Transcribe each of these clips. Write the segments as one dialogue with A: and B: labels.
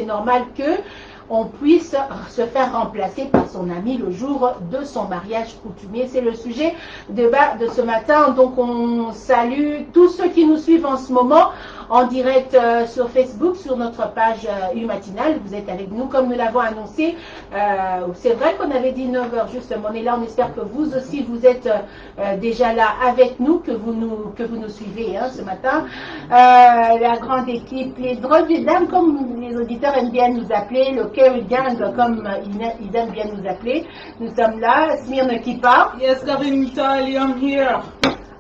A: c'est normal que on puisse se faire remplacer par son ami le jour de son mariage coutumier. C'est le sujet de ce matin. Donc on salue tous ceux qui nous suivent en ce moment en direct sur Facebook, sur notre page U-Matinale. Vous êtes avec nous comme nous l'avons annoncé. C'est vrai qu'on avait dit 9h justement. On est là, on espère que vous aussi vous êtes déjà là avec nous, que vous nous suivez hein, ce matin. La grande équipe, les drôles de dames comme les auditeurs aiment bien nous appeler, le Kerry Gang comme ils aiment bien nous appeler. Nous sommes là, Smyrna Kipa.
B: Yes, Karim Italy, I'm here.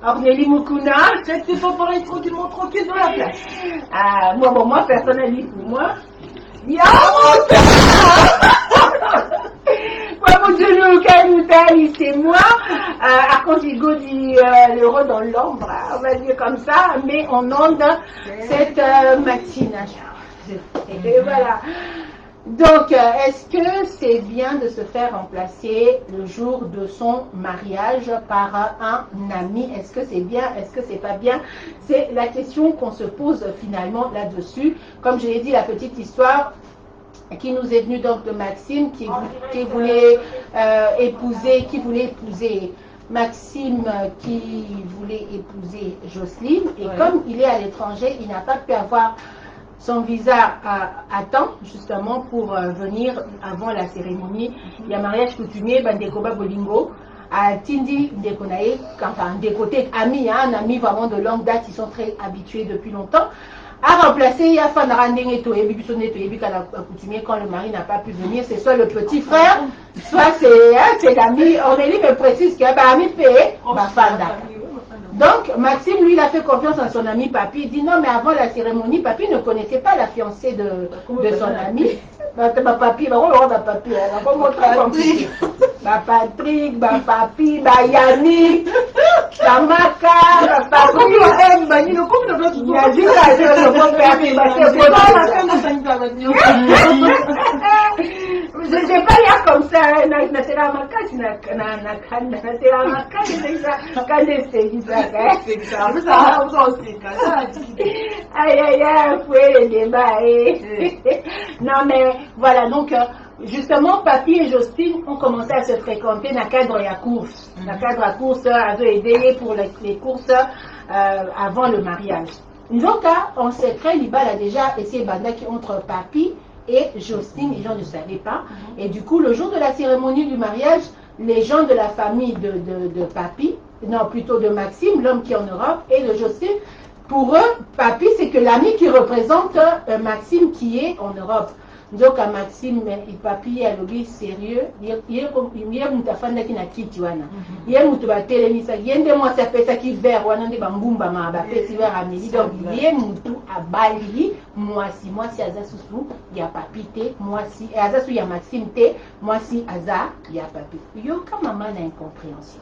A: Ornélie Mukuna.
B: C'est pas pareil, tranquillement, tranquille dans la place.
A: Moi, personnellement, pour moi. C'est moi. Archangigo dit l'euro dans l'ombre, on va dire comme ça, mais on onde cette matinale. Et voilà. Donc, est-ce que c'est bien de se faire remplacer le jour de son mariage par un ami? Est-ce que c'est bien? Est-ce que c'est pas bien? C'est la question qu'on se pose finalement là-dessus. Comme je l'ai dit, la petite histoire qui nous est venue donc de Maxime qui voulait épouser Maxime qui voulait épouser Jocelyne et comme il est à l'étranger, il n'a pas pu avoir son visa à temps justement pour venir avant la cérémonie. Il y a mariage coutumier, Bandekoba Bolingo, à Tindi Ndekonae, enfin des côtés amis, hein, un ami vraiment de longue date, ils sont très habitués depuis longtemps. À remplacer, il y a Fanarandeng et Toyebi, coutumier quand le mari n'a pas pu venir, c'est soit le petit frère, soit c'est l'ami. Aurélie me précise qu'il y a un ami payé, Fanda. Donc, Maxime, lui, il a fait confiance à son ami Papi. Il dit non, mais avant la cérémonie, Papi ne connaissait pas la fiancée de son ami. Papi, Patrick, Papi, Yannick, Maka, Papi, je ne sais pas, il y a comme ça, non mais voilà, donc justement Papi et Jocelyne ont commencé à se fréquenter dans le cadre de la course. Dans le cadre de la course avait aidé pour les courses avant le mariage. Donc en secret, Libal a déjà essayé Bandaki entre Papi et Jocelyne, les gens ne savaient pas. Et du coup, le jour de la cérémonie du mariage, les gens de la famille de Papi, non plutôt de Maxime, l'homme qui est en Europe, et de Jocelyne, pour eux, Papi, c'est que l'ami qui représente Maxime qui est en Europe. Donc à Maxime, Papi a lobby sérieux, il y a mutafanda qui na kiti wana. Il y a mutubate lemisa, yende moi ça fait ça qui vert wana ndi bambumba ma ba peti vert ameli donc il y a mutu abali moi si aza susu ya Papi te, moi si aza su ya Maxime te, moi si aza ya Papi. Yo comme maman a incompréhension.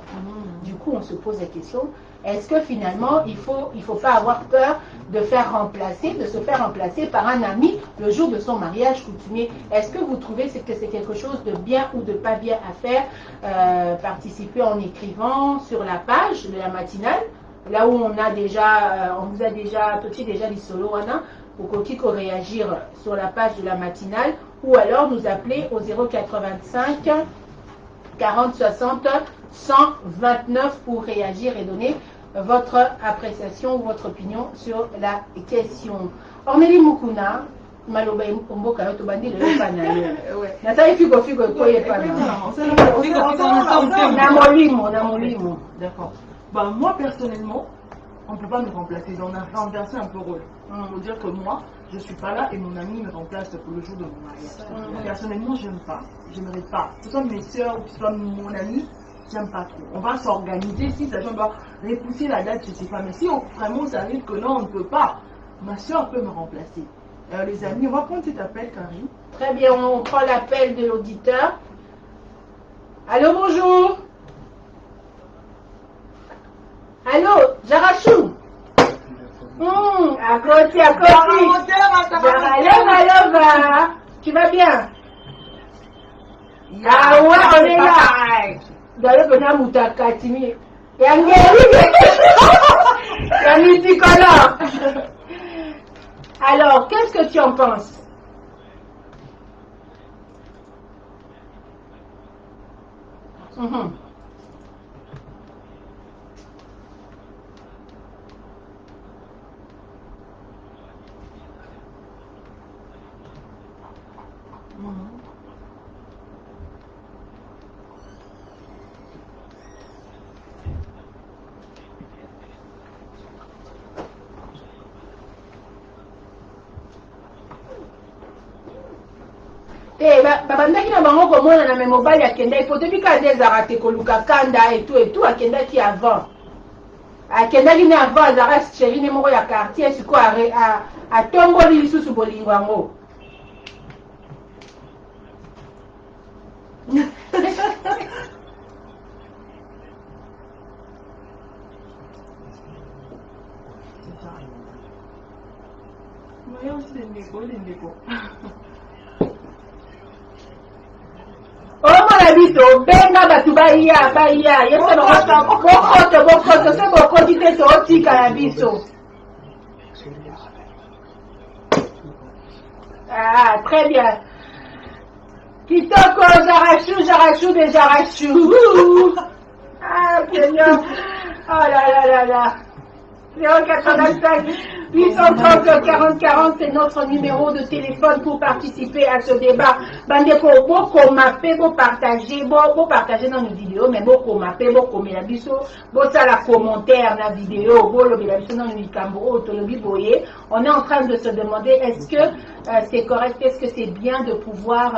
A: Du coup on se pose la question, est-ce que finalement il faut pas avoir peur de se faire remplacer par un ami le jour de son mariage coutumier? Est-ce que vous trouvez que c'est quelque chose de bien ou de pas bien à faire? Participer en écrivant sur la page de la matinale, là où on vous a déjà dit solo, pour qu'il faut réagir sur la page de la matinale, ou alors nous appeler au 085 40 60 129 pour réagir et donner votre appréciation ou votre opinion sur la question. Ornélie Mukuna, Maloba Mboka yo tobandi le pana yo. Na sai figo koye pana. Na molimo.
B: D'accord. Bah moi personnellement, on ne peut pas me remplacer. On a renversé un peu le rôle. Il faut dire que moi, je ne suis pas là et mon ami me remplace pour le jour de mon mariage. Personnellement, je n'aime pas. Je n'aimerais pas. Que ce soit mes soeurs ou que ce soit mon ami, j'aime pas trop. On va s'organiser si ça doit repousser la date, je ne sais pas. Mais si vraiment ça arrive que non, on ne peut pas, ma soeur peut me remplacer. Les amis, on va prendre cet appel, Karine.
A: Très bien, on prend l'appel de l'auditeur. Allô, bonjour. Allô, Jarachou. À côté. Jaralova. Tu vas bien? Ah ouais, on est là. D'ailleurs, on a Moutakatimi. Alors, qu'est-ce que tu en penses? babandaki na bango komona na me mobali akendaki po toyebi ka nde ezalaka te koluka kanda etu akendaki avant akendaki ne avant azalaka chéri ne moko ya quartier sikoyo atongoli lisusu bolingo yango omona biso benga bato baya bokoto se bokoti te tootika na biso. Ah, très bien. Kitoko, Jarachou, des Jarachou. Ah, Seigneur. Oh là là. 085 830 40 40, c'est notre numéro de téléphone pour participer à ce débat. Bandeko, beaucoup mappé, beaucoup partagé dans nos vidéos, mais beaucoup mappé, beaucoup mais la biso, beaucoup ça la commentaire dans la vidéo, beaucoup le la biso dans le cambo, tout le biboyer. On est en train de se demander est-ce que c'est correct, est-ce que c'est bien de pouvoir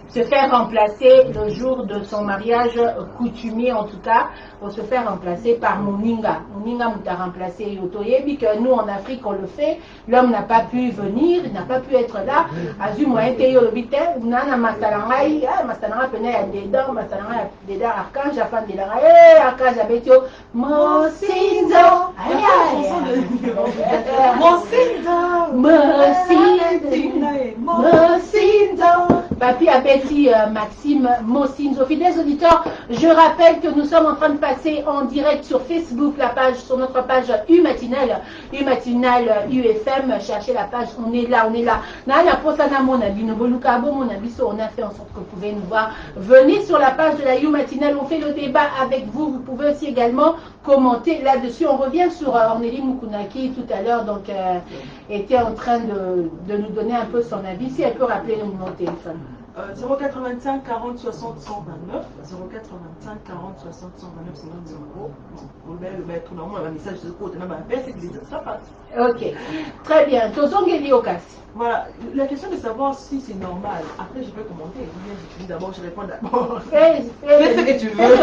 A: se faire remplacer le jour de son mariage coutumier en tout cas, pour se faire remplacer par Moninga. Moninga m'a remplacé Yotoyebi, que nous en Afrique on le fait, l'homme n'a pas pu venir, il n'a pas pu être là. Azu moyen te yolobite, nana masalangai, masalanga pene ya dedans, masalanga ya dedans archange, afin de la archange abetio, Mosinzo, Mosinzo, Papi Abeti Maxime Mosinzo. Fidèles auditeurs, je rappelle que nous sommes en train de passer en direct sur Facebook, sur notre page U-Matinale UFM. Cherchez la page, on est là. On a fait en sorte que vous pouvez nous voir. Venez sur la page de la U-Matinale, on fait le débat avec vous. Vous pouvez aussi également commenter là-dessus. On revient sur Ornélie Mukunaki tout à l'heure, donc était en train de nous donner un peu son avis. Si elle peut rappeler le numéro de téléphone.
B: 085 40 60 129 085 40 60 129 c'est notre numéro. Le mettre normalement un message de côté, même un père, c'est que ça passe.
A: Ok, très bien. Tozongeli Okas.
B: Voilà, la question de savoir si c'est normal. Après, je peux commenter. D'abord, je réponds d'abord.
A: Fais ce que tu veux,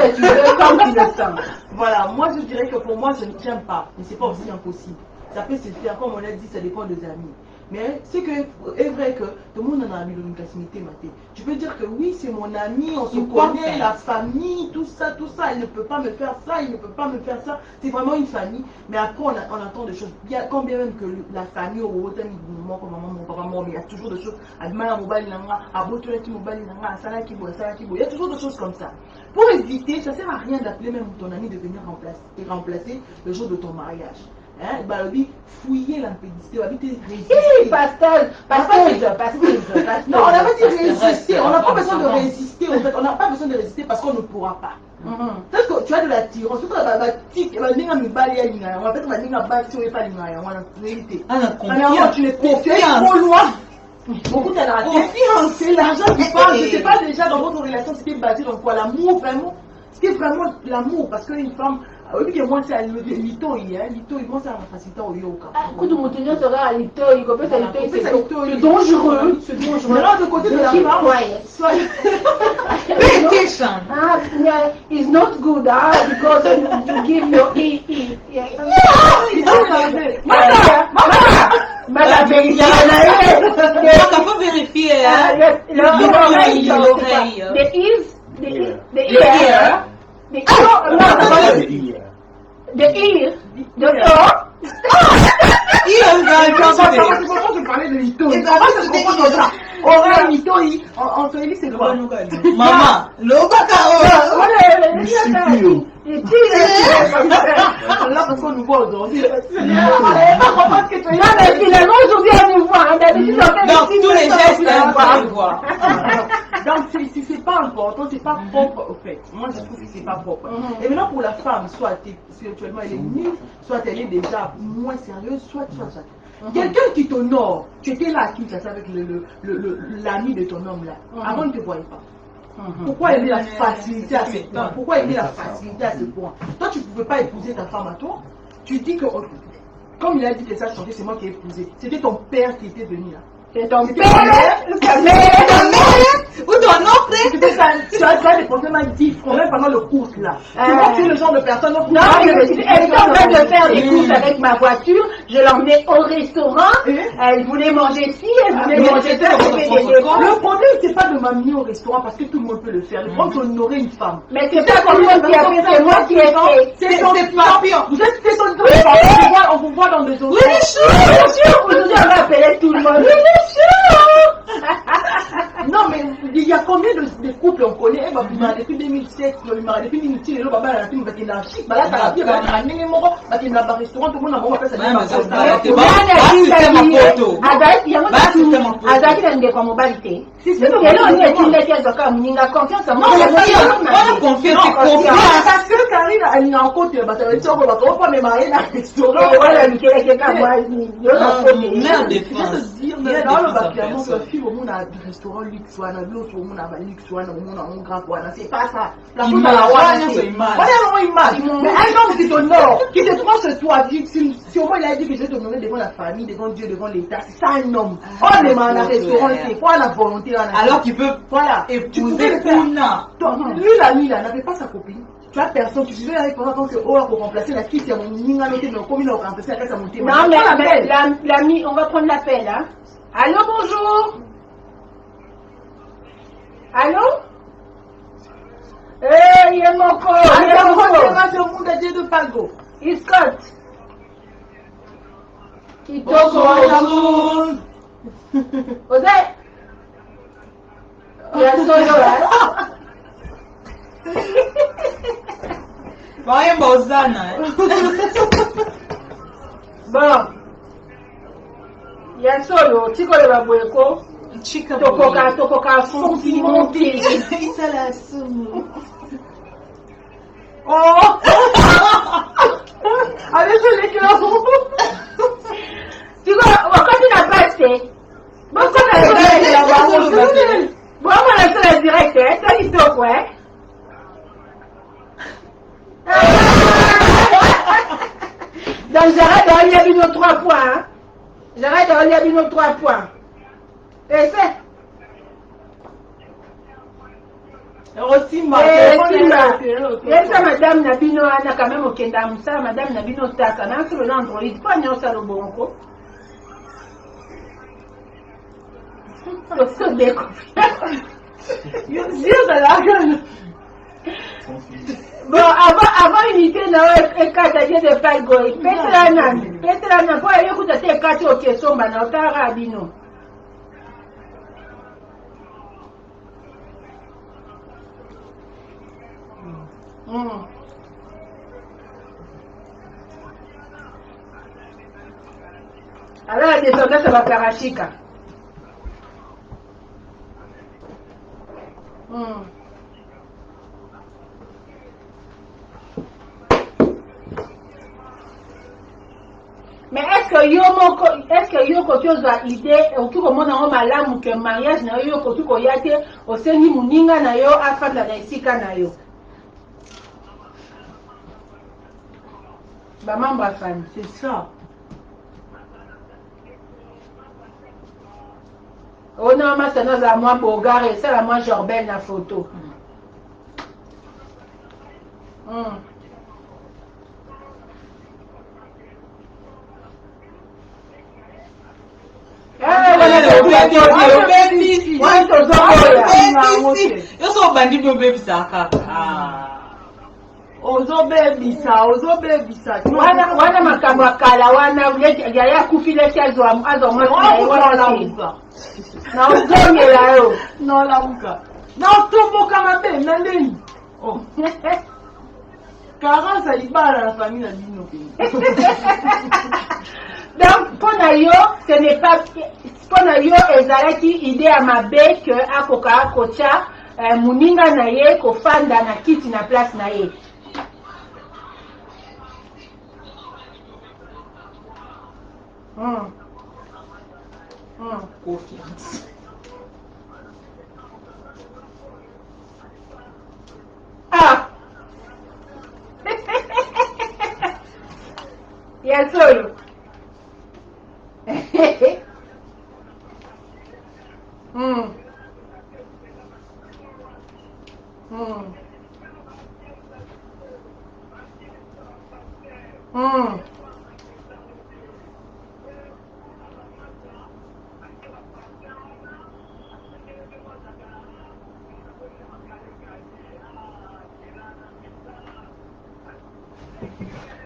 A: comme tu le sens.
B: Voilà, moi je dirais que pour moi, je ne tiens pas. Mais c'est pas aussi impossible. Ça peut se faire, comme on a dit, ça dépend des amis. Mais c'est que est vrai que tout le monde en a mis une classité maté. Tu peux dire que oui, c'est mon ami, on se connaît, la famille, tout ça, il ne peut pas me faire ça, il ne peut pas me faire ça. C'est vraiment une famille. Mais après, on entend des choses. Il y a combien même que la famille au haut moment comme maman, mon papa, moi, mais il y a toujours des choses. Il y a toujours des choses comme ça. Pour éviter, ça ne sert à rien d'appeler même ton ami de venir remplacer le jour de ton mariage. Hein, bah, fouiller l'impédicité, résister.
A: Pastage.
B: Non, on n'a pas dit résister, on n'a pas besoin de résister, en fait, on n'a pas besoin de résister parce qu'on ne pourra pas. Peut-être que tu as de la tirance, peut-être que tu ne confies trop loin. Beaucoup de la confiance, c'est l'argent qui parle, je ne sais pas déjà dans votre relation, c'était basé dans quoi, l'amour vraiment. C'était vraiment l'amour, parce qu'une femme, oui, que moi c'est Lito, moi c'est un facilité au yoga.
A: Coup de montagne sera à Lito, c'est dangereux.
B: Alors, de côté de la femme,
A: it's not good, because you give your Madame, il
C: faut vérifier,
A: l'oreille. The ear.
B: c'est quoi?
C: Maman,
B: là parce qu'on nous voit aujourd'hui.
A: Mais finalement aujourd'hui on nous voit.
C: Donc tous les gestes on va le voir.
B: Donc c'est pas important, c'est pas propre au fait. Moi je trouve que c'est pas propre. Et maintenant pour la femme, soit spirituellement elle est nulle, soit elle est déjà moins sérieuse, soit. Quelqu'un qui t'honore, tu étais là à Kinshasa avec l'ami de ton homme là. Avant il ne te voyait pas. Pourquoi aimer la facilité à ce point? Pourquoi aimer la facilité à ce point? Toi tu ne pouvais pas épouser ta femme à toi. Tu dis que, comme il a dit que ça a changé, c'est moi qui ai épousé. C'était ton père qui était venu là.
A: C'est ton père, ta mère,
C: ou ton oncle.
B: Tu as des problèmes différents, même pendant le cours là. Tu es le genre de personne.
A: Non, elle est en train de faire des courses avec ma voiture. Je l'emmenais au restaurant. Elle voulait manger ci, elle voulait manger ça.
B: Le problème, c'est pas de m'amener au restaurant parce que tout le monde peut le faire. Le problème, c'est d'honorer une femme.
A: Mais c'est pas tout le monde qui a fait, c'est moi qui ai fait.
B: C'est ton papillon. Vous êtes son papillon. On vous voit dans des autres.
A: Oui, bien sûr. Aujourd'hui, on va appeler tout le monde.
B: Non, mais il y a combien de couples on connaît? Elle va vous marier depuis 2007, depuis 2010, et là, elle a fait une chic. Là, ça va bien, elle a ramené les morts, elle a un restaurant, tout le monde a fait ça. Parce que Karine, elle est en côte, elle va pas me marier dans le restaurant. Dans le bâtiment, la fille au monde a du restaurant luxe, l'autre au monde a luxe, au monde a un grand point. C'est pas ça. La femme a la image. Mais un homme qui t'honore, qui te prend ce toit, si au moins il a dit que je vais t'honorer devant la famille, devant Dieu, devant l'État, c'est ça un homme. On est dans un restaurant, c'est quoi la volonté?
C: Alors tu peux
B: épouser Kuna. Lui, l'ami, là, n'avait pas sa copine. Tu as personne, tu vivais avec pendant que pour remplacer la quitte, mon ninga noté, mais comme il a remplacé la caisse à monter.
A: Non, mais l'ami, on va prendre l'appel, hein. Allô, bonjour. Allô? Eh, Yemoko.
B: C'est au monde à Dieu de Pago.
A: Iscott. Kitoko. Ose. Ya solo, hein?
C: Voyez Bozana.
A: Bon. Ya solo, chiko le babweko. Tokoka fonti monti.
B: Isala sumu. Oh! Avec ce l'écran.
A: Tu vois, quand tu n'as pas assez, bon, quand tu as pas bon, on va laisser la direct, hein, ça il te quoi? Donc j'arrête de relire une autre 3 points, hein. J'arrête de relire une autre 3 points. Et c'est
B: Rosima,
A: ça madame Nabino ana quand même au Kenda Moussa, madame Nabino Taka, n'a sur l'Android, pas n'y a ça le bon coup. Bon, avant unité, et Kataye de Pago, Petra n'a pas écouté tes 4 questions, mais n'a pas rabino. Alors la descendance va faire un chica. Mais est-ce que yo ko tozwa idée oki komona ngo malamu ke mariage na yo ko tuko yate osengi muninga na yo afanda na esika na yo. Ba mamba fan,
B: c'est ça.
A: On a ma sana za moi Bogar et ça la moi Jorbel na photo.
C: Yo so bandi bo baby saka.
B: Ozobebisa.
A: Wana makambo akala wana ya kufile chazo azo mwa na uzongela yo.
B: Non la muka. Na otomboka mabe na ndeni. Oh. Carence à l'ibala la famille na bino.
A: Donc pour yo, ce n'est pas pour yo ezalaki idée à ma bec akoka kocha muninga na ye kofanda na kiti na place na ye.
C: Confiance.
A: Ah! Ya solo.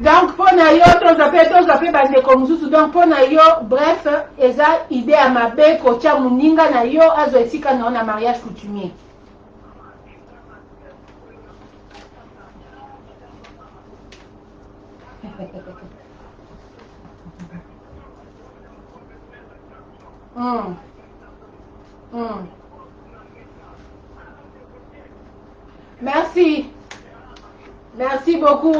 A: Donc, pour yo, tous bande comme ça. Donc, pour yo, bref, eza idée à ma bé, kocha muninga na yo, azo esika na on mariage coutumier. Merci. Merci beaucoup.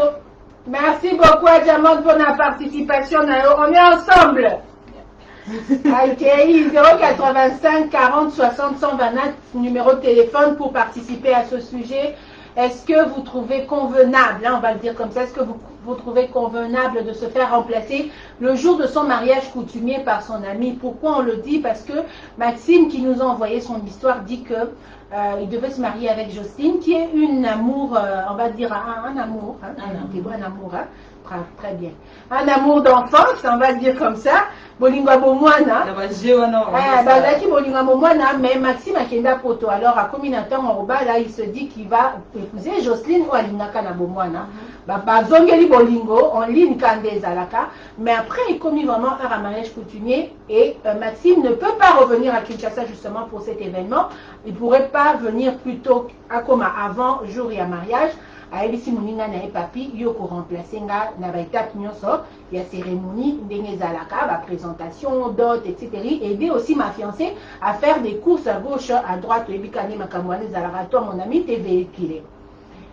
A: Merci beaucoup à Diamond pour la participation. On est ensemble. AITI 085 40 60 129 numéro de téléphone pour participer à ce sujet. Est-ce que vous trouvez convenable, on va le dire comme ça, est-ce que vous trouvez convenable de se faire remplacer le jour de son mariage coutumier par son ami? Pourquoi on le dit? Parce que Maxime, qui nous a envoyé son histoire, dit que il devait se marier avec Jocelyne, qui est une amour, on va dire un amour, très bien, un amour d'enfance, on va le dire comme ça. Bolingwa Bomwana, mais Maxime Akenda Poto, alors à Kominaton là, il se dit qu'il va épouser Jocelyne ou Alinaka na Bomwana. Zongeli Bolingo, en ligne Kande Zalaka, mais après il commis vraiment un mariage coutumier et Maxime ne peut pas revenir à Kinshasa justement pour cet événement. Il ne pourrait pas venir plus tôt à Koma avant jour et à mariage. Aebisi muninga na papi yoko remplacer nga na ba étape nyonso ya cérémonie ndenge zalaka ba présentation dot etc. Aider aussi ma fiancée à faire des courses à gauche à droite ebikane makamwane zalaka toi mon ami t'es véhiculé.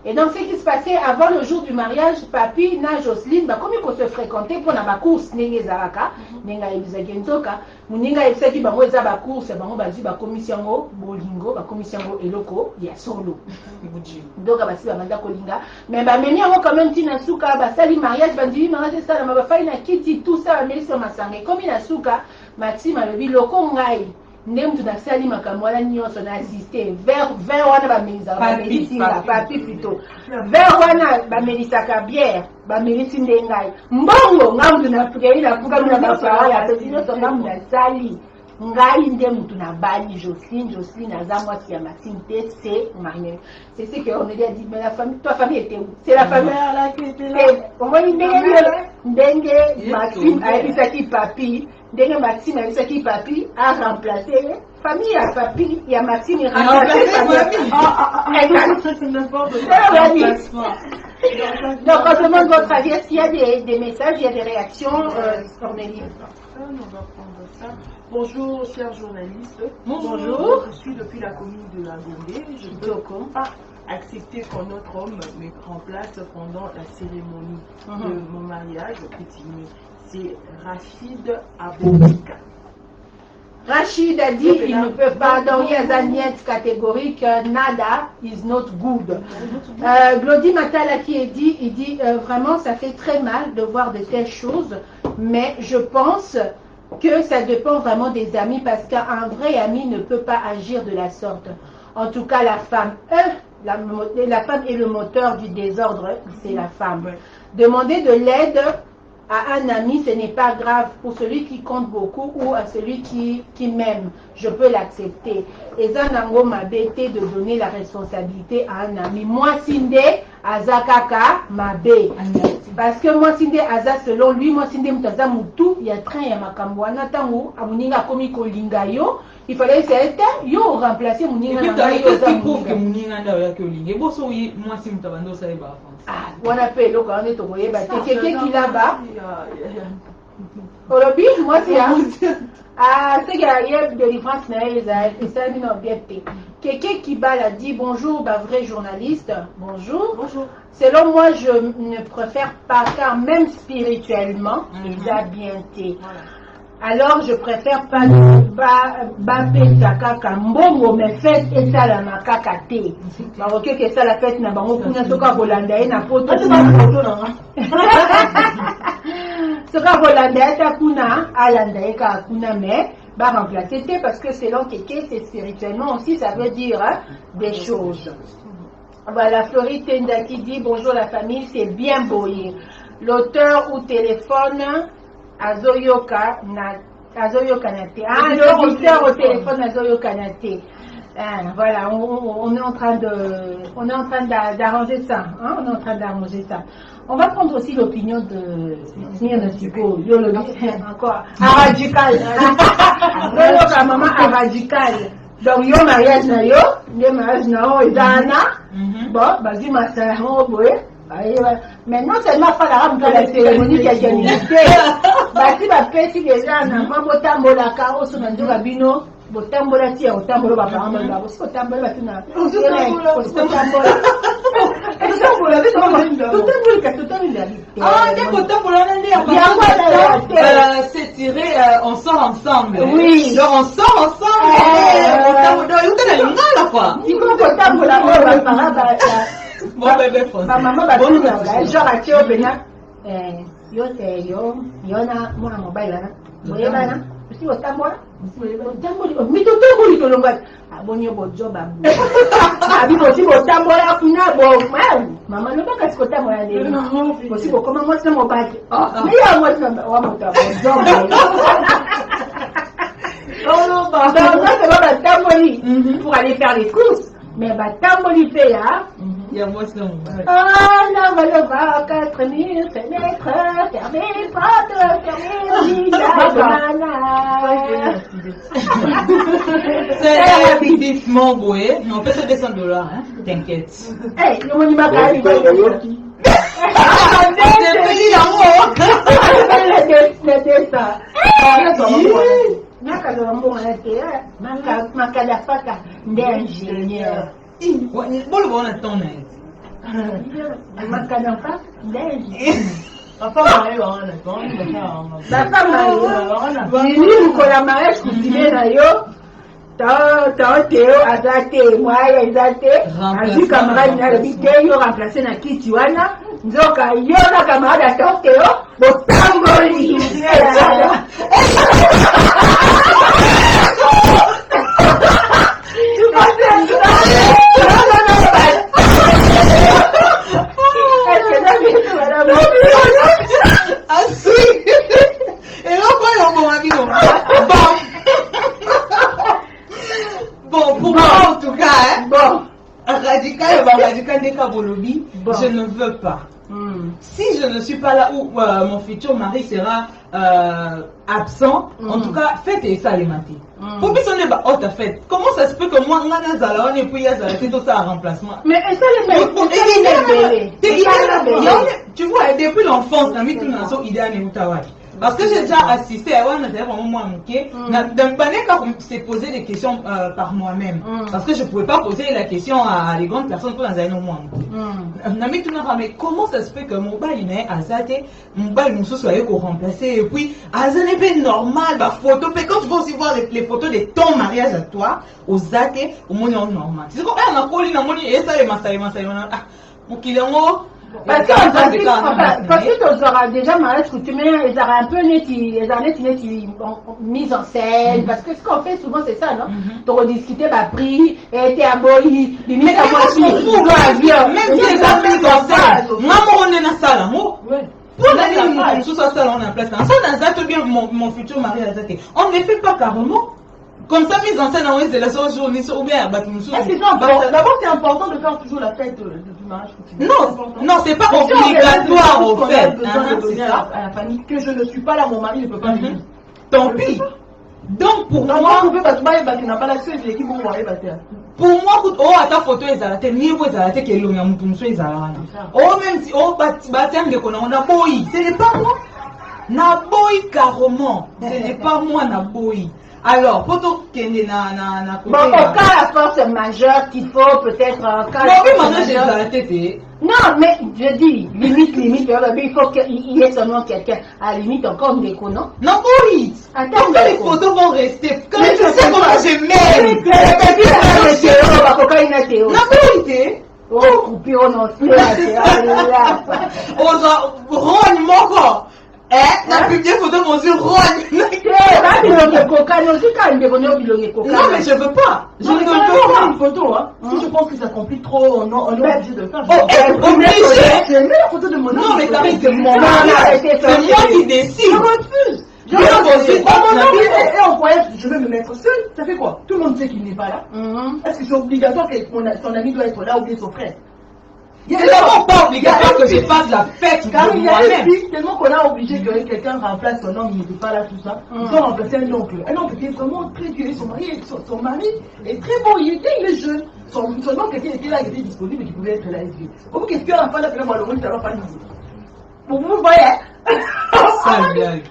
A: Et donc, ce qui se passait avant le jour du mariage, papi na Jocelyne, comme il faut se fréquenter pour la course, nenga zalaka, nenga ibizagenzoka, muninga ibisaki bango eza ba course, bango bazi ba commission bolingo, ba commission eloko ya solo. Donc basi ba manda kolinga, mais ba meni yango quand même tina suka ba sali mariage bandi mariage ça na ba faina kiti tout ça ba melisa masanga. Comme ina suka, Maxime alobi loko ngai. Ndem tu nasali makambo wana nyonso na assisté vers wana bamelisa papi plutôt vers wana bamelisaka bière bamelisi ndengai mbongo ngamdu na prieri na fuka na bafara ya petit nyonso ngamdu na sali ngai nde mutu na bali Jocelyne aza mwasi ya Maxime te c'est ce que on a dit, mais la famille, toi famille était où? C'est la famille qui était là. On va dire ndenge Maxime a ebisaki papi. Dès Maxime a dit papi a remplacé famille à papi, il y a Maxime a remplacé famille. Donc on demande votre avis, est-ce qu'il y a des messages, il y a des réactions, Cornélie?
B: On va prendre ça. Bonjour chers journalistes.
A: Bonjour.
B: Je suis depuis la commune de la Gombe. Je ne peux pas accepter qu'un autre homme me remplace pendant la cérémonie de mon mariage coutumier. C'est Rachid Abouika.
A: Rachid a dit qu'il ne peut pas, donc il y a un niet catégorique, nada is not good. Glody Matala qui dit, il dit vraiment ça fait très mal de voir de telles choses, mais je pense que ça dépend vraiment des amis parce qu'un vrai ami ne peut pas agir de la sorte. En tout cas la femme, la femme est le moteur du désordre, c'est la femme. Demander de l'aide à un ami, ce n'est pas grave pour celui qui compte beaucoup ou à celui qui m'aime. Je peux l'accepter. Et Zanango m'a bêté de donner la responsabilité à un ami. Moi, Sinde, Azakaka, m'a bé. Parce que moi, Sinde, Aza, selon lui, moi, Sinde, Mutaza, Moutou, il y a train, il y a Makamwana, Tango, Amuninga, Komiko, Lingayo. Il fallait essayer de remplacer Mouninga.
C: Qu'est-ce qui prouve que Mouninga n'a que Lingayo? Bon, moi, si Moutabando, ça va.
A: Ah, on appelle, on est au quelqu'un qui là-bas. Olobi, moi c'est c'est qu'il y a des différences, c'est ça, une objectif. Quelqu'un qui a dit bonjour, vrai journaliste, bonjour.
B: Bonjour.
A: Selon moi, je ne préfère pas, car même spirituellement, il a bien été. Alors, je préfère pas kaka mbongo mais fête et ça la makaka te. Marocain que ça la fête na bango kuna soka bolanda na poto. Soka bolanda ta kuna alanda ka kuna mais va remplacer te parce que selon quelqu'un c'est spirituellement aussi ça veut dire des choses. Voilà, Floride Tenda qui dit bonjour la famille, c'est bien boyer. L'auteur au téléphone Azoyoka Nate. Ah, l'auditeur au téléphone Azoyoka Nate. Voilà, on est en train d'arranger ça. Hein? On est en train d'arranger ça. On va prendre aussi l'opinion de Nianasuko. Encore. Radical. Maman radical. Donc, yo mariage na yo, le mariage na yo, bon, vas-y, ma soeur, mais non seulement faire la rame pour la cérémonie qui a été basi bapesi déjà na mwa botambola ka oso na nzoka bino botambola tia otambola baparama ba osi otambola batuna otambola
C: c'est tiré, on sort ensemble.
A: Oui.
C: Donc on sort ensemble. Bon bébé français.
A: Maman va tout genre à Théo Bena. Yo na mwana mobile na. Boye bana. Si otambola. Mi to tamboli to longa. Abonyo bo job abu. Abi bo si bo tambola kuna bo. Mama no baka siko tambola de. Bo si bo koma mwasi na mobile. Mais ya mwasi na wa moto bo job. Non, c'est pas tamboli pour aller faire les courses. Mais tamboli fait là.
C: Il y a moi ça.
A: Ah, là, voilà, 4 000 fenêtres, fermez les portes, fermez les
C: C'est effectivement boué. On peut se descendre de là, hein. T'inquiète.
A: Hey, le monument c'est
C: payé l'amour.
A: Le dessin. Makadafaka d'ingénieur.
C: Bon, le bon est ton aide.
A: Makadafaka d'ingénieur.
B: La femme arrive,
A: La femme arrive. La mariage coutumier na yo. Théo azate moi azate. Azu camarade na l'habité yo remplacé na kiti wana. Nzoka yo na camarade à Théo. Botamboli.
C: Bon, pour moi en tout cas, hein, radical des Kabolobi, je ne veux pas. Si je ne suis pas là où mon futur mari sera absent, en tout cas, faites ça les matins. Pour que ce n'est pas haute fête. Comment ça se peut que moi, et puis tout ça en remplacement?
A: Mais ça les
C: tu vois, depuis l'enfance, dans tout idéal et parce que j'ai déjà assisté à un moment c'est poser des questions par moi-même. Parce que je ne pouvais pas poser la question à les grandes personnes pour dans un moment. Mais comment ça se fait que mon bail est azate, mon bail nous soit remplacé et puis azane est normal, bah photo, quand tu vas aussi voir les photos de ton mariage à toi, aux zate, au monde normal. C'est comme on a collé dans mon et ça est ma mon kilomètre.
A: Parce que tu auras déjà mariage coutumier, ils auraient un peu mise en scène. Parce que ce qu'on fait souvent, c'est ça, non? Tu rediscuter ma prix, et t'es à Boyi, limite à moi aussi.
C: Même si les gens mise en scène, maman, on est dans ça, là, pour l'année, tout ça, on est en place. Dans bien mon futur mari, on ne fait pas carrément. Comme ça, mise en scène, on est de la journée ou bien
B: d'abord, c'est important de faire toujours la fête du mariage.
C: Non, c'est pas obligatoire au fait.
B: À la famille que je ne suis pas là, mon mari ne peut pas venir.
C: Tant pis. Donc pour moi,
B: tu n'as pas l'accès à l'équipe pour moi.
C: Pour moi, à ta photo, ils ont été mis, ils ont été qu'ils l'ont mis, ils ont même si, on a boy, ce n'est pas moi. Naboy carrément. Ce n'est pas moi Naboy. Alors, pour tout qu'il na
A: bon, au cas la force majeure qu'il faut peut-être un cas. Non, mais je dis, limite, il faut qu'il y ait seulement quelqu'un. À la limite, encore une déco, non?
C: Non, oui. Attends, les photos vont rester. Quand
A: mais
C: tu sais comment je m'aime. Non, oui,
A: oh, coupé, on en sait.
C: On rogne mon corps. La publié photo mon sur rogne. Non, mais je veux pas. Je ne veux pas
B: une photo, hein. Si je pense que ça complique trop, on est obligé de le faire.
C: Oh, obligé.
B: C'est la photo de mon nom.
C: Non, mais Karine, c'est mon mari. C'est moi qui décide.
B: Je refuse. Et on croyait que je vais me mettre seul. Ça fait quoi? Tout le monde sait qu'il n'est pas là. Est-ce que c'est obligatoire que son ami doit être là ou bien son frère?
C: C'est vraiment pas obligatoire que je fasse la fête.
B: Car il y a des filles, tellement qu'on a obligé que quelqu'un remplace son homme, il n'était pas là, tout ça. Ils ont remplacé un oncle. Un oncle qui est vraiment très vieux. Son mari est très beau, il est jeune. Son oncle était là, il était disponible, il pouvait être là. Comment qu'est-ce que la femme a fait moi, le monde, ça va pas nous. Vous voyez?
C: Ça blague.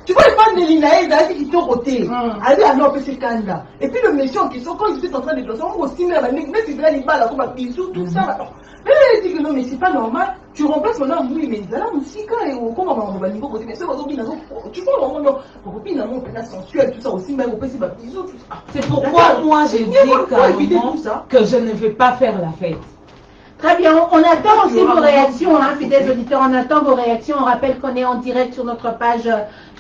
B: Tu vois, les femmes de l'Inaï, qui sont rotées. Elle dit, ah non, c'est là. Et puis le méchant en question, quand ils étaient en train de danser, on aussi, mais si tu as les balles, comme un bisou, tout ça. Mais elle dit que non, mais c'est pas normal. Tu remplaces mon homme, oui, mais il a aussi quand comment on va niveau côté, mais c'est votre opinion. Tu vois, non, votre opinion, non, sensuel, tout ça aussi, mais on peut se battre bisou, tout ça.
C: C'est pourquoi moi j'ai dit carrément que je ne vais pas faire la fête.
A: Très bien, on attend aussi vos réactions, hein, fidèles auditeurs, on attend vos réactions. On rappelle qu'on est en direct sur notre page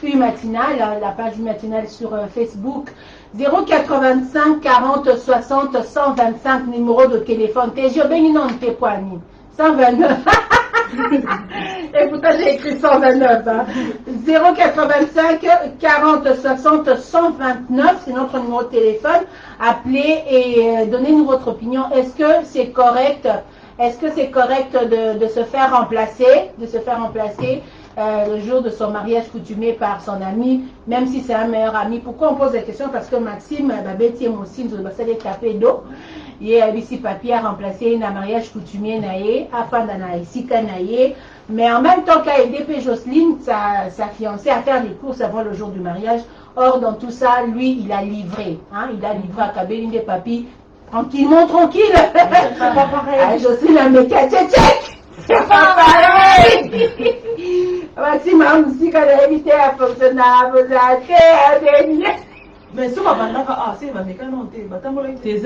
A: U Matinale, la page U Matinale sur Facebook. 085 40 60 125, numéro de téléphone. TG Benino Ntepoani. 129. Et pourtant j'ai écrit 129. Hein. 085 40 60 129, c'est notre numéro de téléphone. Appelez et donnez-nous votre opinion. Est-ce que c'est correct? Est-ce que c'est correct de se faire remplacer, le jour de son mariage coutumier par son ami, même si c'est un meilleur ami? Pourquoi on pose la question? Parce que Maxime, Babeti et Moussine, nous avons des tapés d'eau. Il y a ici papier à remplacer un mariage coutumier naïe, afin d'en ici naïe. Mais en même temps qu'a aidé Jocelyne, sa fiancée, à faire des courses avant le jour du mariage. Or, dans tout ça, lui, il a livré. Hein, il a livré à Kabéline des papis. Tranquillement, tranquille. C'est pas pareil. Jocelyne a mis tchèque. C'est pas pareil. Maxime a aussi quand elle a évité à fonctionner à vos affaires.
B: Mais si on va c'est ma mécano, batambola été.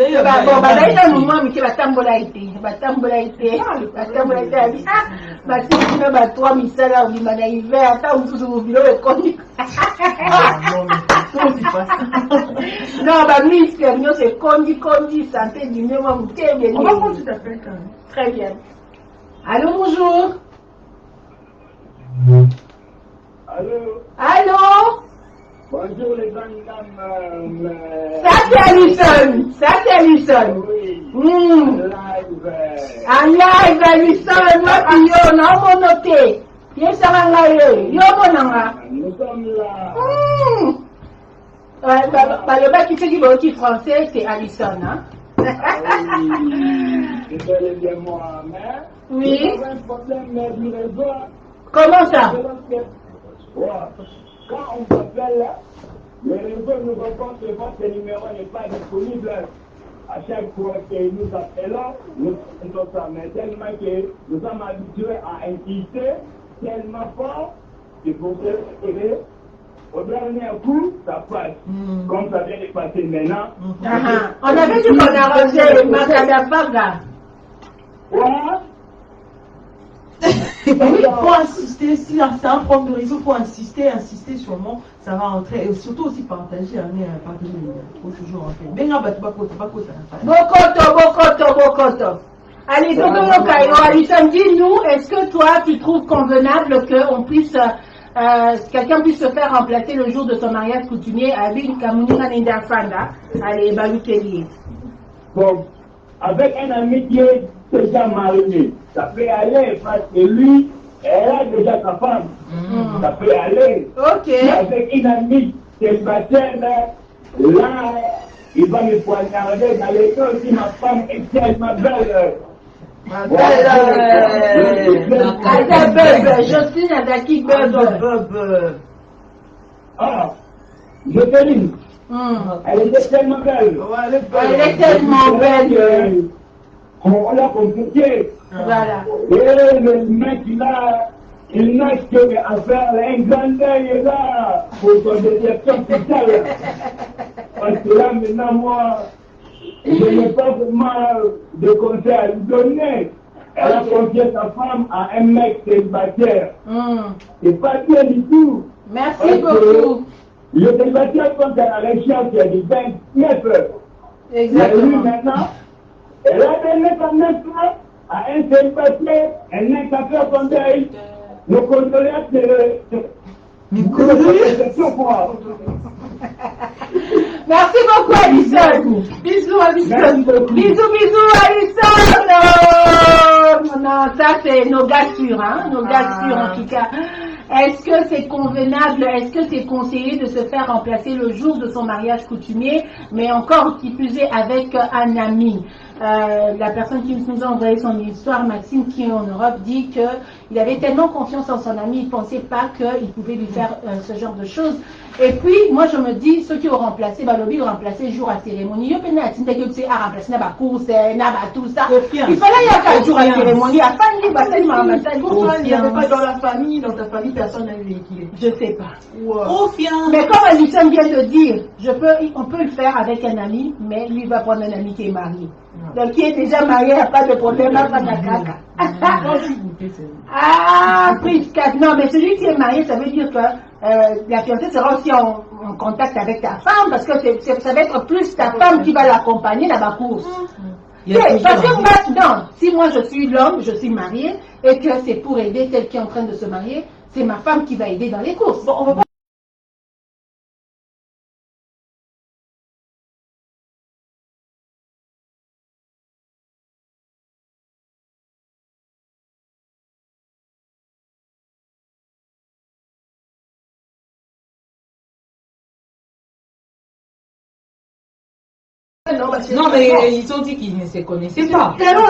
A: Non, c'est condi, santé du même.
B: On va prendre tout à fait.
A: Très bien. Allô, bonjour. Allô.
D: Bonjour les grandes dames.
A: Ça c'est Alison.
D: Oui.
A: Live. En live, Alison, moi qui yo, non, mon noté. Yo, ça va yo, mon
D: Nous sommes là.
A: Le bac qui français, c'est Alison, hein?
D: C'est bel et bien moi, mais.
A: Oui.
D: Nous avons un problème du réseau.
A: Comment ça?
D: Quand on s'appelle, le réseau nous répond que votre numéro n'est pas disponible. À chaque fois que nous appelons, nous faisons ça. Mais tellement que nous sommes habitués à insister tellement fort qu'il faut que au dernier coup, ça passe. Comme ça vient de passer maintenant.
A: On avait dit qu'on arrangeait Macadafaga.
D: Voilà.
B: Il faut insister, si c'est un problème de réseau, il faut insister sûrement, ça va entrer, et surtout aussi partager, partager, il faut toujours en fait.
A: Bokoto. Allez, donc, Alison, dis-nous, est-ce que toi, tu trouves convenable qu'on puisse, quelqu'un puisse se faire remplacer le jour de son mariage coutumier à une Kamounina Nindafanda, allez, Baluteli?
D: Bon, avec un ami qui est déjà marié, ça peut aller parce que lui, elle a déjà sa femme. Ça peut aller.
A: Ok.
D: Avec une amie célibataire, là, il va me poignarder dans les cœurs si ma femme est tellement belle.
A: Jocelyne Adaki Bebe.
D: Ah, Jocelyne. Elle était tellement belle.
A: Elle est tellement belle.
D: On l'a compliqué.
A: Voilà.
D: Et le mec, il n'a qu'à faire un grand œil là pour son déception totale. Parce que là, maintenant, moi, je n'ai pas vraiment de conseils à lui donner. Elle a confié sa femme à un mec célibataire. C'est pas bien du tout.
A: Merci beaucoup.
D: Le célibataire compte à la recherche du 29 heures.
A: Exactement.
D: Et lui, maintenant, elle a donné quand même à un célibataire, elle n'a qu'à faire son deuil. Nos condoléances
A: Merci beaucoup, Alison. Bisous, Alison. Bisous, Alison. Non, ça c'est nos gars sûrs, hein. Nos gars sûrs, en tout cas. Est-ce que c'est convenable, est-ce que c'est conseillé de se faire remplacer le jour de son mariage coutumier, mais encore qui plus est avec un ami? La personne qui nous a envoyé son histoire, Maxime, qui est en Europe, dit qu'il avait tellement confiance en son ami, il ne pensait pas qu'il pouvait lui faire ce genre de choses. Et puis, moi je me dis, ceux qui ont remplacé, Balobi ont remplacé jour à cérémonie. Il fallait y avoir tout ça. Il fallait y avoir jour à cérémonie.
B: Pourquoi il n'y avait pas dans la famille, dans ta famille, personne n'a véhiculé?
A: Je ne sais pas.
C: Confiance.
A: Mais comme Alison vient de dire, on peut le faire avec un ami, mais lui va prendre un ami qui est marié. Donc qui est déjà marié, il n'y a pas de problème, pas de caca. Ah, prise 4. Non, mais celui qui est marié, ça veut dire que la fiancée sera aussi en contact avec ta femme, parce que ça va être plus ta femme qui va l'accompagner dans la course. Parce que moi, non, si moi je suis l'homme, je suis mariée, et que c'est pour aider tel qui est en train de se marier, c'est ma femme qui va aider dans les courses. Bon, on va pas.
C: Non, mais ils ont dit qu'ils ne se connaissaient pas. Moi,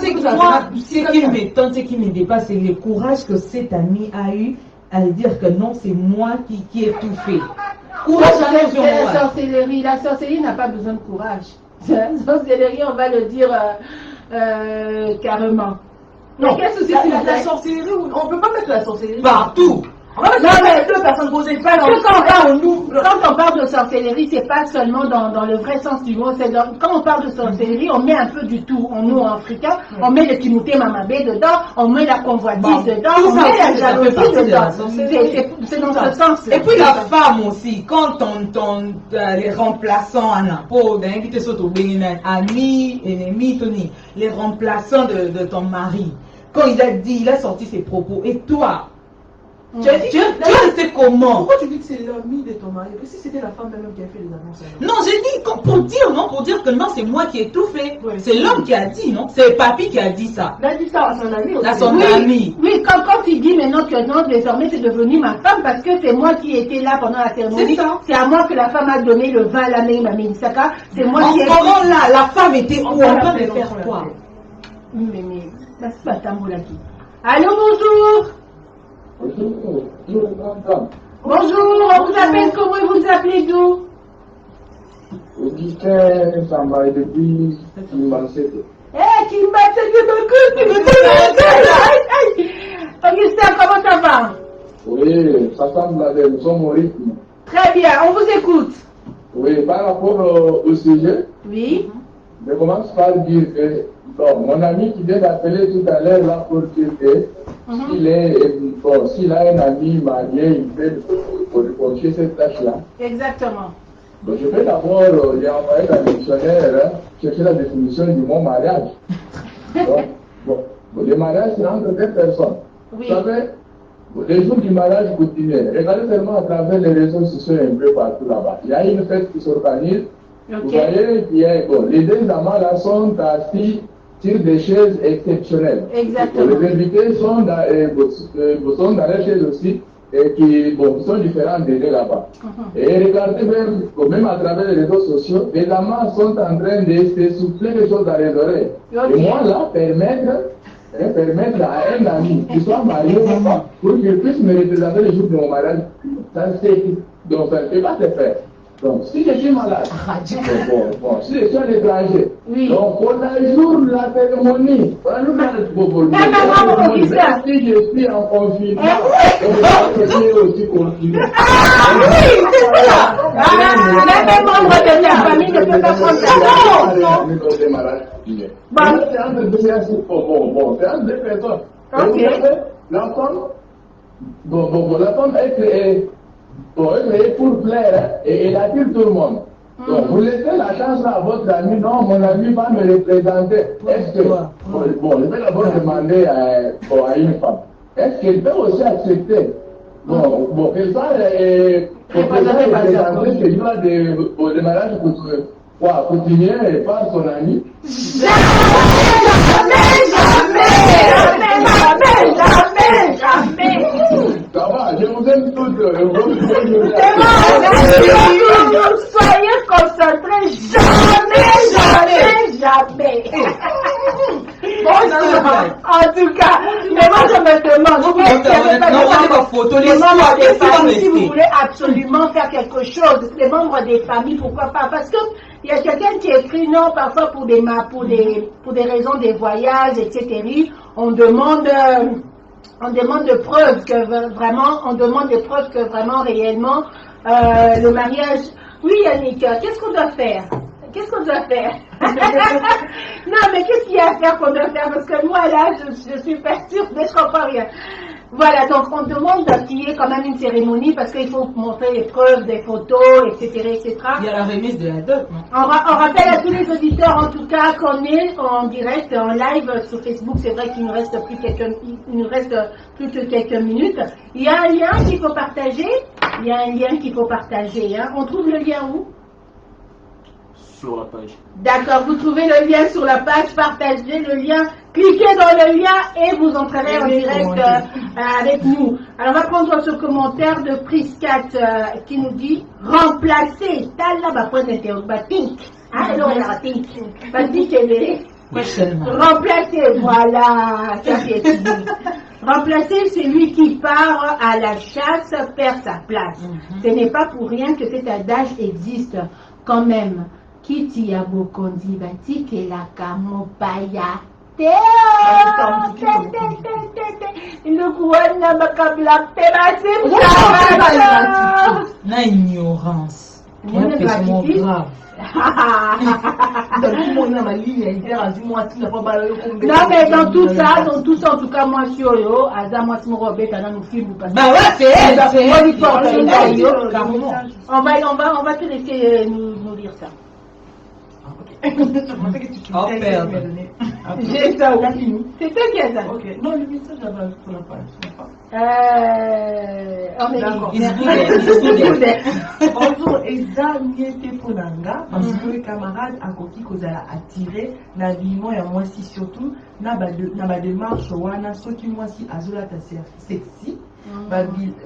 C: ce qui m'étonne, ce qui me dépasse, c'est le courage que cet ami a eu à dire que non, c'est moi qui ai tout fait. Courage à
A: la sorcellerie n'a pas besoin de courage. La sorcellerie, on va le dire carrément.
B: Non, la sorcellerie, on ne peut pas mettre la sorcellerie
C: partout.
A: Non, mais deux personnes posées pas dans quand on parle de sorcellerie, c'est pas seulement dans le vrai sens du mot. Quand on parle de sorcellerie, on met un peu du tout. Nous, en africain, on met le kimouté mamabé dedans, on met la convoitise dedans, on met la jalousie dedans. C'est dans ce sens.
C: Et puis la femme aussi, quand les remplaçants, ami, ennemi, Tony, les remplaçants de ton mari, quand il a sorti ses propos, et toi, tu as resté comment?
B: Pourquoi tu dis que c'est l'ami de ton mari? Que si c'était la femme même qui a fait les annonces?
C: Non, j'ai dit pour dire que non, c'est moi qui ai tout fait. Ouais. C'est l'homme qui a dit, non? C'est Papy qui a dit ça.
B: Il a dit ça à son ami aussi.
C: À son ami.
A: Oui, quand il dit maintenant que non, désormais c'est devenu ma femme parce que c'est moi qui étais là pendant la cérémonie. C'est à moi que la femme a donné le vin à la Mamie Saka. C'est moi qui ai.
C: En ce moment-là, la femme était où? En train de faire quoi?
A: Mais, c'est pas Tamboulaki. Allô, bonjour. Bonjour, on vous appelle comment et vous appelez d'où?
D: Augustin Samba depuis Kimbansete.
A: Kimbansete, Augustin, comment ça va?
D: Oui, ça semble aller, nous sommes au rythme.
A: Très bien, on vous écoute.
D: Oui, par rapport au sujet,
A: oui.
D: Je commence par dire que mon ami qui vient d'appeler tout à l'heure là pour dire que s'il a un ami marié, il peut confier cette tâche-là.
A: Exactement.
D: Donc, je vais d'abord lui envoyer dans le dictionnaire chercher la définition du mot mariage. Donc, le mariage, c'est entre deux personnes. Oui. Vous savez, les jours du mariage coutumier, regardez seulement à travers les réseaux sociaux un peu partout là-bas. Il y a une fête qui s'organise. Okay. Vous voyez, les deux amants là sont assis sur des chaises exceptionnelles.
A: Exactement.
D: Les invités sont dans les chaises aussi. qui sont différentes des deux là-bas. Et regardez même à travers les réseaux sociaux, les amants sont en train de se souffler des choses dans les oreilles. Et moi là, permettre à un ami qui soit marié pour qu'il puisse me représenter le jour de mon mariage, donc ça ne peut pas se faire. Donc si je suis malade, si je suis à l'étranger, donc on ajoute la cérémonie. Si je suis en confinement, je suis aussi confiné.
A: Même membre de la famille ne peut pas prendre ça.
D: C'est un deux personnes. La femme est créée pour plaire et elle attire tout le monde. Donc vous laissez la chance à votre ami, non, mon ami va me représenter. Est-ce que, je vais d'abord demander à une femme, est-ce qu'elle peut aussi accepter qu'elle soit représentée ce jour de mariage continuer par son ami? Jamais. Ça va, je vous aime toutes.
A: Soyez concentrés, jamais. En tout cas, mais moi je me demande, si vous voulez absolument faire quelque chose, les membres des familles, pourquoi pas? Parce que il y a quelqu'un qui écrit non, parfois pour des raisons des voyages, etc. On demande de preuves que vraiment, réellement, le mariage. Oui, Yannick, qu'est-ce qu'on doit faire? Non, mais qu'est-ce qu'il y a à faire qu'on doit faire? Parce que moi, là, je suis pas sûre, mais je comprends rien. Voilà, donc on demande qu'il y ait quand même une cérémonie parce qu'il faut montrer les preuves, des photos, etc.
C: Il y a la remise de la dot, non?
A: On rappelle à tous les auditeurs, en tout cas, qu'on est en direct, en live sur Facebook. C'est vrai qu'il nous reste plus que quelques minutes. Il y a un lien qu'il faut partager. Hein. On trouve le lien où?
E: Sur la page.
A: D'accord, vous trouvez le lien sur la page, partagez le lien, cliquez dans le lien et vous entrerez en direct avec nous. Alors on va prendre ce commentaire de Priscat qui nous dit remplacer remplacer, voilà, ça qui est dit. Remplacer celui qui part à la chasse perd sa place. Ce n'est pas pour rien que cet adage existe quand même. Kiti ya bokonzi batike la kamopaya te le kuwana makabla terase
C: la ignorance.
B: Non,
A: mais dans tout ça, en tout cas, moi, je suis Aza, moi, je me rebelle, nous films.
C: Bah ouais, c'est
A: on va te laisser nous lire ça. J'ai ça, c'est toi qui as ça.
B: Ok, non, le message là-bas sur la page.
A: D'accord.
B: Bonjour, Eza Niete Ponanga, parce que les camarades à Koki Kozala attiré, l'habillement et moi si surtout, n'a pas démarche, wana, ce qui moi si azola ta sexy.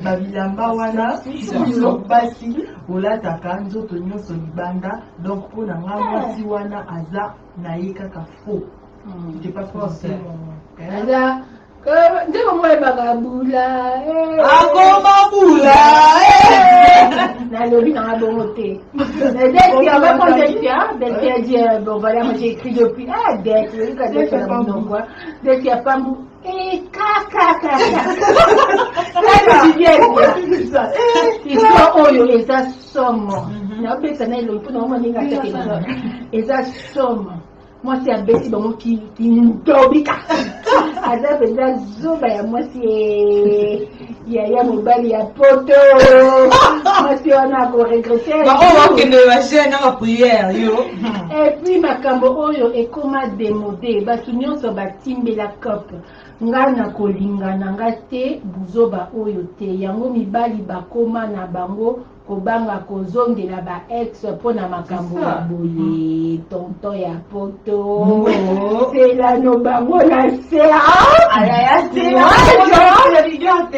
B: Babilamba wana biso basi olataka nzoto nyonso libanda donc mpona nga mwasi wana aza na ye kaka faux. C'était pas forcément
A: aza ndeko moyebaka bula
C: akoma bula
A: nalobi nanga bongo te Delphia on va prendre Delphia dit bon voilà moi j'ai écrit depuis Delphia Pambou et kaka histoire oyo eza somo napesa na eloi mpona omaninga tekeza eza somo mwasi abeti bango kindobika aza mpenza zoba ya mwasi ya mobali ya poto mwasi wana akoregrete et puis makambo oyo ekoma demode bato nyonso batimbela cope ngai nakolingana nga te buzoba oyo te yango mibali bakoma na bango kobanga kozongela ba ex pona makambo ya boye tonton ya poto c'est la no bango na sea
B: Ayaya, c'est
A: la
B: rigueur.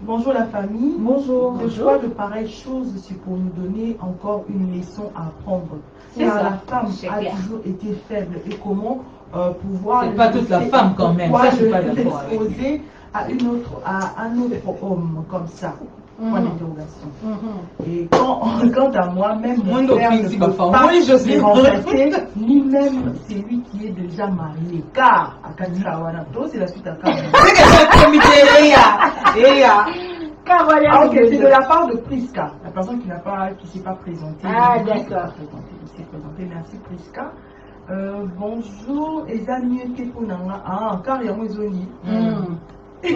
B: Bonjour la famille.
C: Bonjour.
B: Le choix de pareilles choses, c'est pour nous donner encore une leçon à apprendre. Car la femme a toujours été faible et comment pouvoir...
C: C'est pas toute la femme quand même, ça je suis pas d'accord avec.
B: L'exposer à un autre homme comme ça. Point d'interrogation. Et quant à moi, même mon frère ne peut pas les remplacer, ni même celui qui est déjà marié. Car à Kadirawana, c'est la suite à Kadirawana. Ah, ok, c'est de la part de Priska, la personne qui s'est pas présentée.
A: Ah, d'accord.
B: Qui s'est présentée. Merci Priska. Bonjour, Ezami Tepunanga. Ah, car il y a Moizoni. On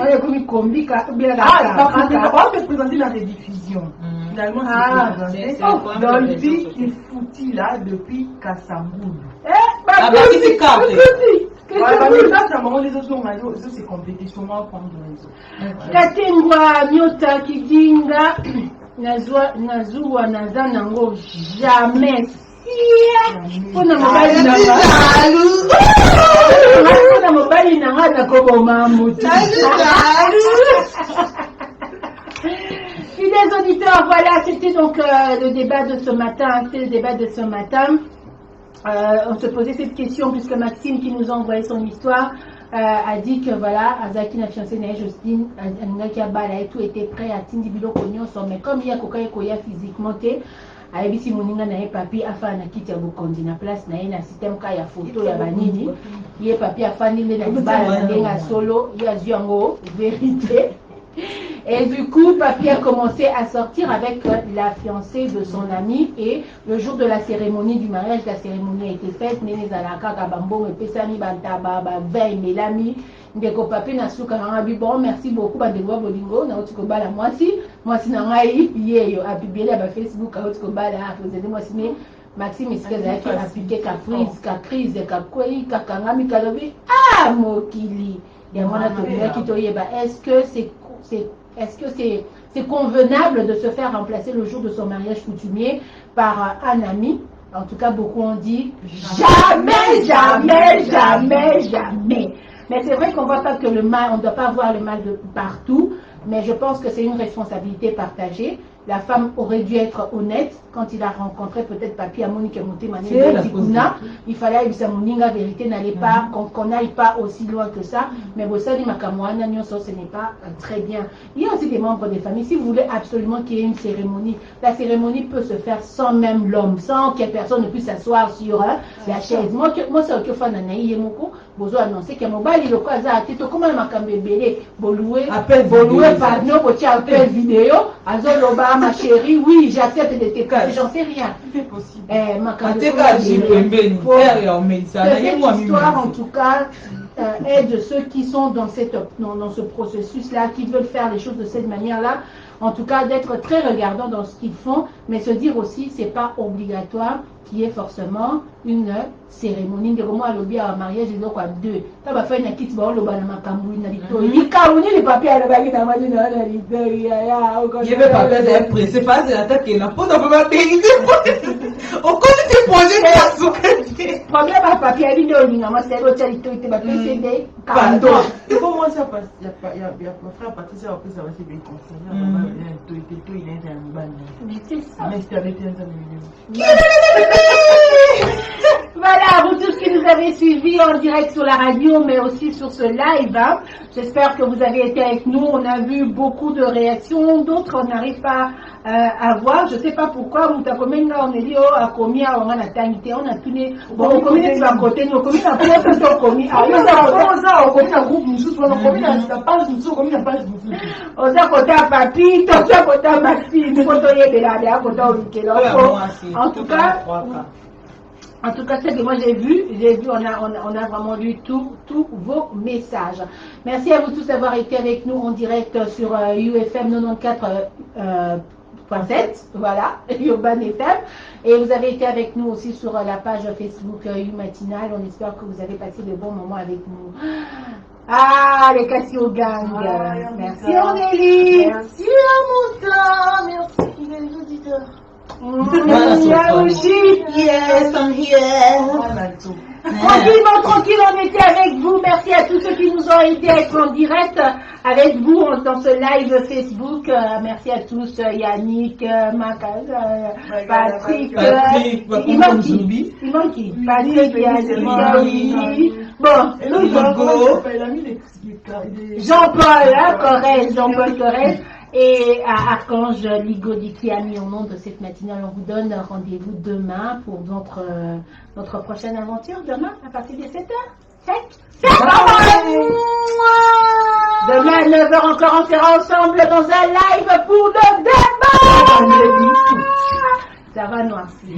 B: se présenter la rediffusion. Finalement, c'est présenté. Dans le vie qui foutit là depuis Kassamboul. C'est complété sur moi prendre le réseau.
A: Katengwa nyota kidinga nazua naza nango jamais pona mobali nanga nakoboma mutu. Fidèles auditeurs, voilà, c'était donc le débat de ce matin. On se posait cette question puisque Maxime qui nous a envoyé son histoire a dit que voilà, Azaki n'a fiancé Nae Justine, Anaki Abala et tout était prêt à Tindi Bilo Konyo, mais comme il y a Koya physiquement, ayebisi moninga na ye papi afa na kiti ya bokonzi na place na ye na système ka ya photo ya banini ye papi afandi nde na libala na ndenga solo ye azwi yango vérité. Et du coup, papi a commencé à sortir avec la fiancée de son ami. Et le jour de la cérémonie du mariage, la cérémonie a été faite. Néné Zalaka, Kabambon, Pesani, Bantaba, Veille, Mélami. Ndeko papi na suka na ngabi bon merci beaucoup bandeko bolingo na otiko bala mwasi na ngai yeyo abibele ba Facebook a otiko bala vous aider mwasi mais Maxime isikeza yake appliquer ka crise ka kwei ka kangami kalobi mokili ya mwana tolia kitoyeba est-ce que c'est convenable de se faire remplacer le jour de son mariage coutumier par un ami? En tout cas, beaucoup ont dit jamais. Mais c'est vrai qu'on voit pas que le mal, on ne doit pas voir le mal de partout, mais je pense que c'est une responsabilité partagée. La femme aurait dû être honnête quand il a rencontré peut-être Papi Amoni qui a monté il fallait que sa moninga vérité n'allait pas, qu'on n'aille pas aussi loin que ça. Mais Bossali Makamouana, ce n'est pas très bien. Il y a aussi des membres des familles. Si vous voulez absolument qu'il y ait une cérémonie, la cérémonie peut se faire sans même l'homme, sans que personne ne puisse s'asseoir sur la chaise. Moi, c'est au fan d'Anaï Yemoko, Bozo annoncé qu'il y a mon bal, il a quoi ça, comment Makambébélé, Boloué, par nous, pour appel vidéo, Azoloba, ma chérie, oui, j'accepte de tes cas, j'en sais rien.
B: C'est possible.
A: Cette histoire, en tout cas, aide ceux qui sont dans ce processus-là, qui veulent faire les choses de cette manière-là, en tout cas d'être très regardants dans ce qu'ils font, mais se dire aussi, c'est pas obligatoire qu'il y ait forcément une cérémonie de comment lobby à mariage et donc à deux. Ça va faire une petite balle au banama kamboui na lito. Il kaouni les papiers à la bague dans ma dîne à la lito. Il y
C: avait pas de pressé, pas de l'attaque et la peau dans ma pays. On connaît tes projets de la soupe.
A: Problème à papier à vidéo, il y a c'est l'autre lito, il te va précéder.
B: Pardon. Et comment ça passe? Il y a mon frère Patricia, après ça va se bien conseiller. Il est un ban.
A: Mais c'est ça.
B: Mais c'était avec un ami.
A: Voilà, vous tous qui nous avez suivis en direct sur la radio, mais aussi sur ce live. Hein. J'espère que vous avez été avec nous. On a vu beaucoup de réactions, d'autres on n'arrive pas à voir. Je ne sais pas pourquoi. On est dit, on a commis à on a tanité, on a tourné. Bon, on commis sur un côté, on commis à on commis à on commis à groupe, on commis à la page, on commis à page. On a côté à papi, on a côté à Maxime, on a côté à côté à en tout cas. En tout cas, ce que moi j'ai vu, on a vraiment lu tous vos messages. Merci à vous tous d'avoir été avec nous en direct sur UFM 94.7, voilà, Urban FM. Et vous avez été avec nous aussi sur la page Facebook U Matinale. On espère que vous avez passé de bons moments avec nous. Ah, les Cassio Gang. Merci Aurélie.
B: Merci à merci les auditeurs.
A: Yaouchi.
C: Yes, I'm here.
A: Tranquille, on était avec vous. Merci à tous ceux qui nous ont aidés à être en direct avec vous dans ce live Facebook. Merci à tous, Yannick, Patrick, il manque qui? Patrick, Yannick, bon, Jean-Paul, Corrèze, et à Archange Ligodi qui a mis au nom de cette matinale. On vous donne rendez-vous demain pour notre prochaine aventure, demain à partir de 7h. Demain à 9h encore, on sera ensemble dans un live pour le débat. Ça va noircir.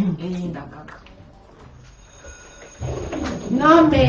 A: Non mais...